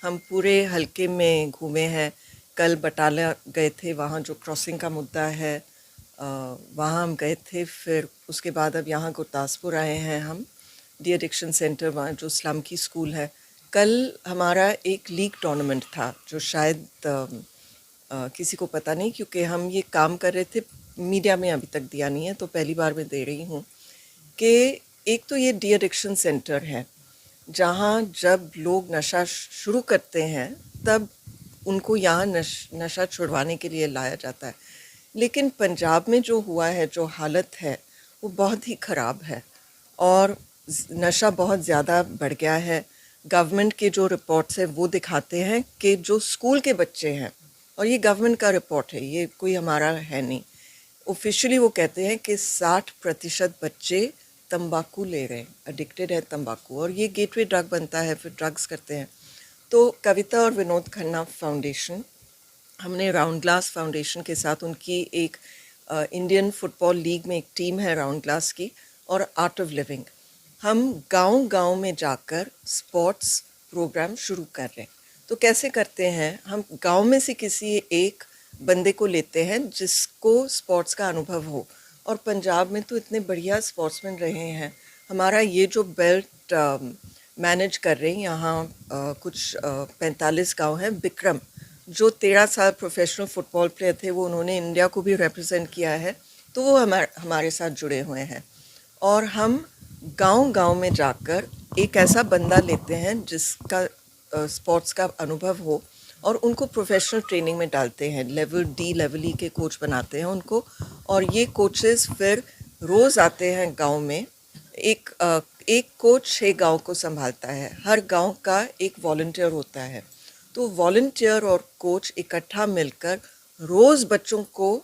हम पूरे हलके में घूमे हैं। कल बटाला गए थे, वहाँ जो क्रॉसिंग का मुद्दा है वहाँ हम गए थे। फिर उसके बाद अब यहाँ गुरदासपुर आए हैं हम, डी एडिक्शन सेंटर, वहाँ जो स्लम की स्कूल है। कल हमारा एक लीग टूर्नामेंट था जो शायद किसी को पता नहीं, क्योंकि हम ये काम कर रहे थे, मीडिया में अभी तक दिया नहीं है, तो पहली बार मैं दे रही हूँ कि एक तो ये डी एडिक्शन सेंटर है जहाँ जब लोग नशा शुरू करते हैं तब उनको यहाँ नशा छुड़वाने के लिए लाया जाता है। लेकिन पंजाब में जो हुआ है, जो हालत है, वो बहुत ही ख़राब है और नशा बहुत ज़्यादा बढ़ गया है। गवर्नमेंट के जो रिपोर्ट्स हैं वो दिखाते हैं कि जो स्कूल के बच्चे हैं, और ये गवर्नमेंट का रिपोर्ट है, ये कोई हमारा है नहीं, ऑफिशियली वो कहते हैं कि 60% बच्चे तंबाकू ले रहे हैं, एडिक्टेड है तंबाकू, और ये गेटवे ड्रग बनता है, फिर ड्रग्स करते हैं। तो कविता और विनोद खन्ना फाउंडेशन, हमने राउंड ग्लास फाउंडेशन के साथ, उनकी एक इंडियन फुटबॉल लीग में एक टीम है राउंड ग्लास की, और आर्ट ऑफ लिविंग, हम गांव-गांव में जाकर स्पोर्ट्स प्रोग्राम शुरू कर रहे हैं। तो कैसे करते हैं, हम गांव में से किसी एक बंदे को लेते हैं जिसको स्पोर्ट्स का अनुभव हो, और पंजाब में तो इतने बढ़िया स्पोर्ट्समैन रहे हैं। हमारा ये जो बेल्ट मैनेज कर रहे हैं यहाँ कुछ 45 गांव हैं। विक्रम जो 13 साल प्रोफेशनल फ़ुटबॉल प्लेयर थे, वो उन्होंने इंडिया को भी रिप्रेजेंट किया है, तो वो हमारे साथ जुड़े हुए हैं। और हम गांव-गांव में जाकर एक ऐसा बंदा लेते हैं जिसका स्पोर्ट्स का अनुभव हो, और उनको प्रोफेशनल ट्रेनिंग में डालते हैं। लेवल डी, लेवल ई के कोच बनाते हैं उनको, और ये कोचेस फिर रोज़ आते हैं गांव में। एक कोच 6 गांव को संभालता है, हर गांव का एक वॉलंटियर होता है। तो वॉलंटियर और कोच इकट्ठा मिलकर रोज़ बच्चों को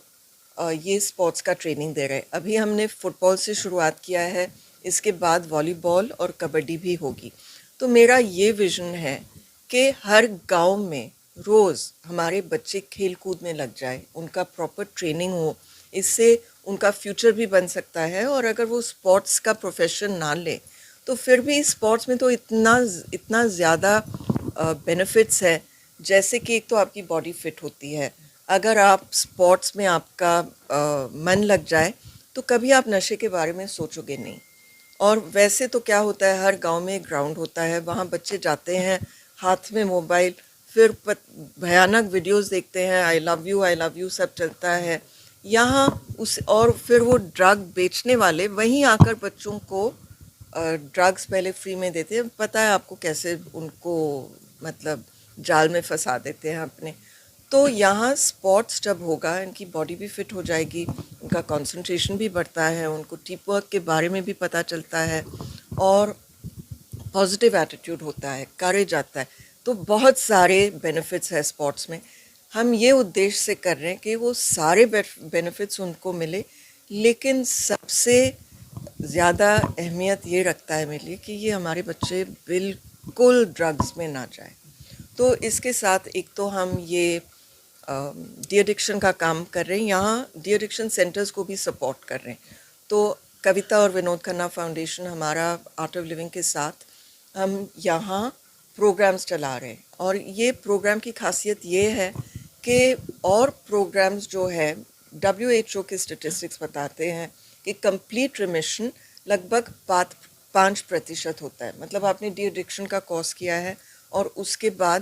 ये स्पोर्ट्स का ट्रेनिंग दे रहे हैं। अभी हमने फ़ुटबॉल से शुरुआत किया है, इसके बाद वॉलीबॉल और कबड्डी भी होगी। तो मेरा ये विज़न है कि हर गांव में रोज़ हमारे बच्चे खेल कूद में लग जाए, उनका प्रॉपर ट्रेनिंग हो, इससे उनका फ्यूचर भी बन सकता है। और अगर वो स्पोर्ट्स का प्रोफेशन ना ले तो फिर भी स्पोर्ट्स में तो इतना ज़्यादा बेनिफिट्स है। जैसे कि एक तो आपकी बॉडी फिट होती है, अगर आप स्पोर्ट्स में आपका मन लग जाए तो कभी आप नशे के बारे में सोचोगे नहीं। और वैसे तो क्या होता है, हर गांव में एक ग्राउंड होता है, वहाँ बच्चे जाते हैं, हाथ में मोबाइल, फिर भयानक वीडियोस देखते हैं, आई लव यू सब चलता है यहाँ उस, और फिर वो ड्रग बेचने वाले वहीं आकर बच्चों को ड्रग्स पहले फ्री में देते हैं। पता है आपको कैसे उनको मतलब जाल में फंसा देते हैं अपने। तो यहाँ स्पोर्ट्स जब होगा, इनकी बॉडी भी फिट हो जाएगी, उनका कंसंट्रेशन भी बढ़ता है, उनको टीम वर्क के बारे में भी पता चलता है, और पॉजिटिव एटीट्यूड होता है, करेज आता है। तो बहुत सारे बेनिफिट्स है स्पोर्ट्स में। हम ये उद्देश्य से कर रहे हैं कि वो सारे बेनिफिट्स उनको मिले, लेकिन सबसे ज़्यादा अहमियत ये रखता है मेरे लिए कि ये हमारे बच्चे बिल्कुल ड्रग्स में ना जाए। तो इसके साथ एक तो हम ये डी एडिक्शन का काम कर रहे हैं, यहाँ डी एडिक्शन सेंटर्स को भी सपोर्ट कर रहे हैं। तो कविता और विनोद खन्ना फाउंडेशन, हमारा आर्ट ऑफ लिविंग के साथ हम यहाँ प्रोग्राम्स चला रहे हैं, और ये प्रोग्राम की खासियत ये है कि और प्रोग्राम्स जो है, WHO के स्टेटिस्टिक्स बताते हैं कि कंप्लीट रिमिशन लगभग 5% होता है। मतलब आपने डी एडिक्शन का कोर्स किया है और उसके बाद